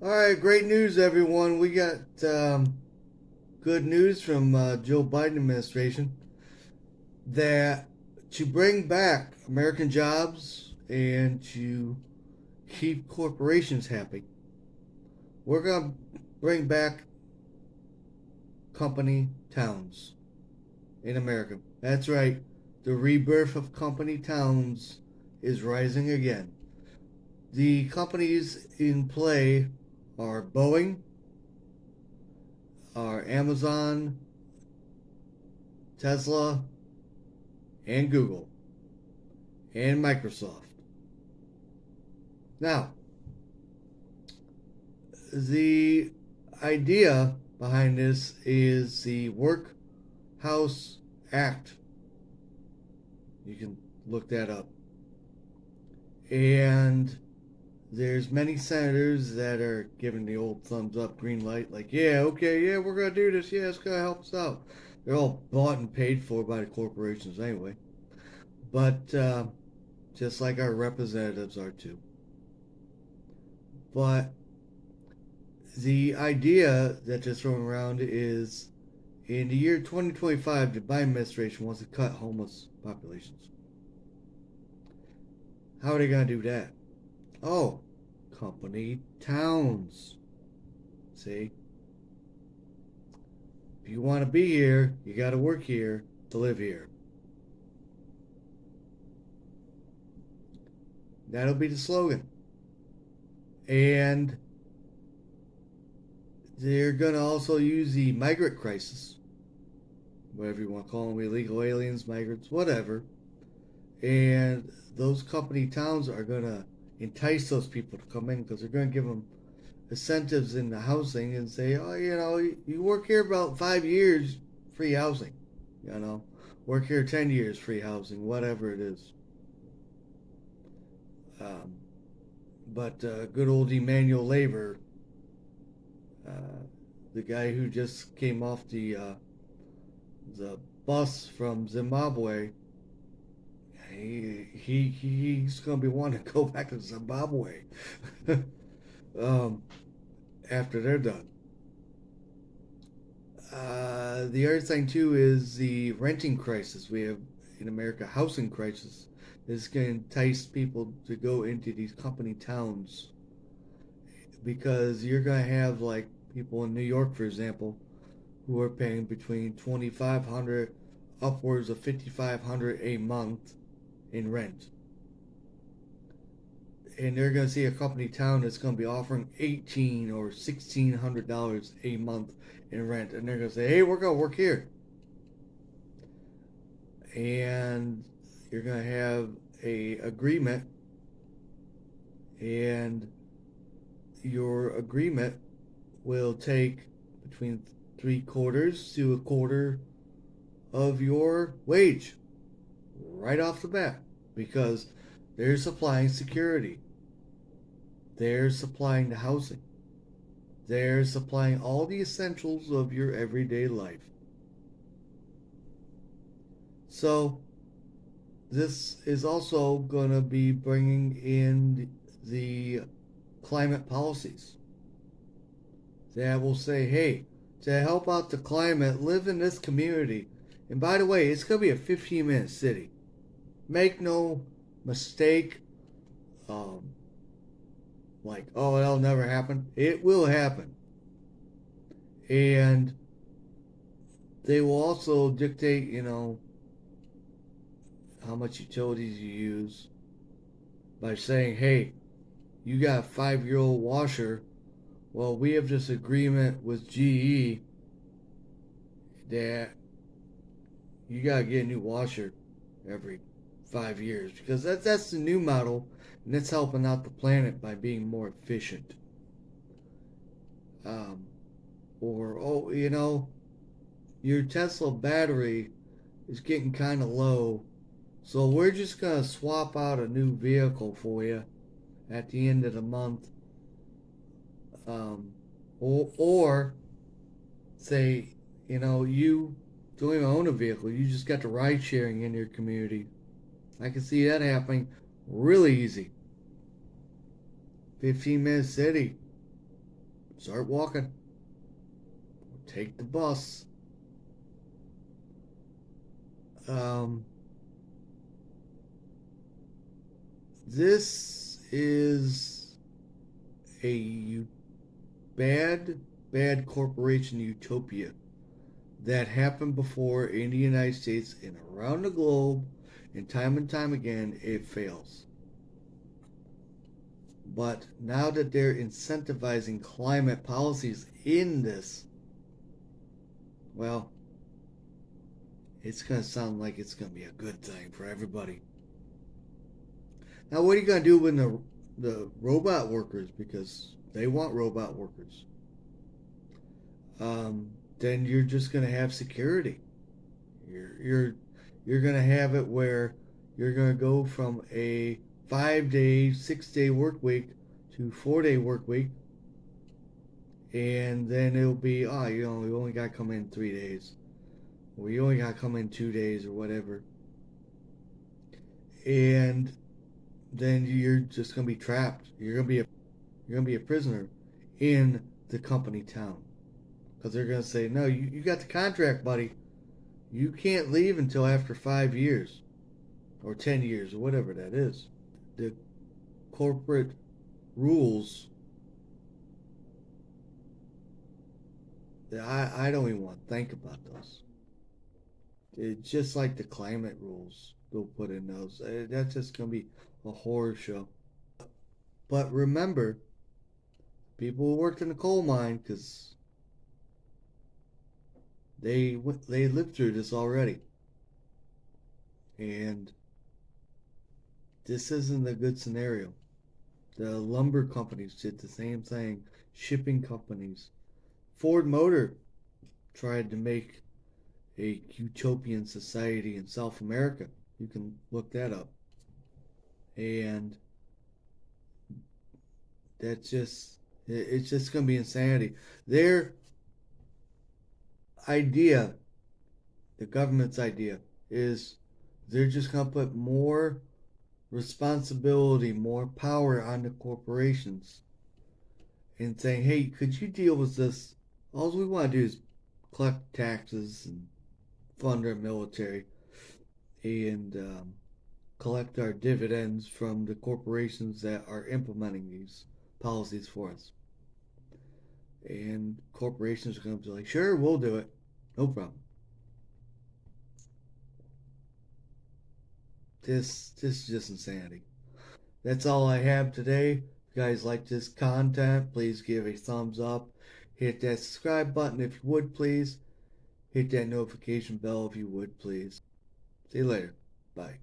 All right, great news, everyone. We got good news from Joe Biden administration that to bring back American jobs and to keep corporations happy, we're going to bring back company towns in America. That's right. The rebirth of company towns is rising again. The companies in play are Boeing, are Amazon, Tesla, and Google, and Microsoft. Now, the idea behind this is the Workhouse Act. You can look that up. And there's many senators that are giving the old thumbs up, green light, like, yeah, okay, yeah, we're going to do this. Yeah, it's going to help us out. They're all bought and paid for by the corporations anyway. But just like our representatives are too. But the idea that they're throwing around is in the year 2025, the Biden administration wants to cut homeless populations. How are they going to do that? Oh, company towns. See? If you want to be here, you got to work here to live here. That'll be the slogan. And they're going to also use the migrant crisis, whatever you want to call them, illegal aliens, migrants, whatever. And those company towns are going to entice those people to come in because they're going to give them incentives in the housing and say, oh, you work here about 5 years, free housing. Work here 10 years, free housing, whatever it is. Um, but good old Emmanuel Labor, uh, the guy who just came off the bus from Zimbabwe, he's going to be wanting to go back to Zimbabwe um, after they're done. The other thing too is the renting crisis we have in America, housing crisis. This is going to entice people to go into these company towns because you're going to have like people in New York, for example, who are paying between 2,500 upwards of 5,500 a month in rent, and they're going to see a company town that's going to be offering $1,800 or $1,600 a month in rent, and they're going to say, "Hey, we're going to work here," and you're going to have a agreement, and your agreement will take between 3/4 to 1/4 of your wage right off the bat because they're supplying security, they're supplying the housing, they're supplying all the essentials of your everyday life. So this is also going to be bringing in the climate policies that will say, hey, to help out the climate, live in this community. And by the way, it's going to be a 15-minute city. Make no mistake, um, like, oh, that'll never happen. It will happen. And they will also dictate, how much utilities you use by saying, hey, you got a 5-year-old washer. Well, we have this agreement with GE that you got to get a new washer every 5 years because that's the new model, and it's helping out the planet by being more efficient. Um, or, oh, your Tesla battery is getting kind of low, so we're just going to swap out a new vehicle for you at the end of the month. Um, or say, you don't even own a vehicle, you just got the ride sharing in your community. I can see that happening really easy. 15-minute city. start walking. Take the bus. Um, this is a bad corporation utopia that happened before in the United States and around the globe, and time again, it fails. But now that they're incentivizing climate policies in this, well, it's going to sound like it's going to be a good thing for everybody. Now, what are you going to do with the robot workers? Because they want robot workers. Then you're just going to have security. You're going to have it where you're going to go from a 5-day, 6-day work week to 4-day work week, and then it'll be you only got to come in 3 days, or you only got to come in 2 days, or whatever, and then you're just going to be trapped. You're going to be a prisoner in the company town, because they're going to say, no, you got the contract, buddy. You can't leave until after 5 years or 10 years or whatever that is. The corporate rules, I don't even want to think about those. It's just like the climate rules they'll put in those. That's just going to be a horror show. But remember, people who worked in the coal mine, because they lived through this already. And this isn't a good scenario. The lumber companies did the same thing. Shipping companies. Ford Motor tried to make a utopian society in South America. You can look that up. And it's just going to be insanity. Their idea, the government's idea, is they're just going to put more responsibility, more power on the corporations, and saying, hey, could you deal with this? All we want to do is collect taxes and fund our military and collect our dividends from the corporations that are implementing these policies for us. And corporations are going to be like, sure, we'll do it. No problem. This is just insanity. That's all I have today. If you guys like this content, please give a thumbs up. Hit that subscribe button if you would, please. Hit that notification bell if you would, please. See you later. Bye.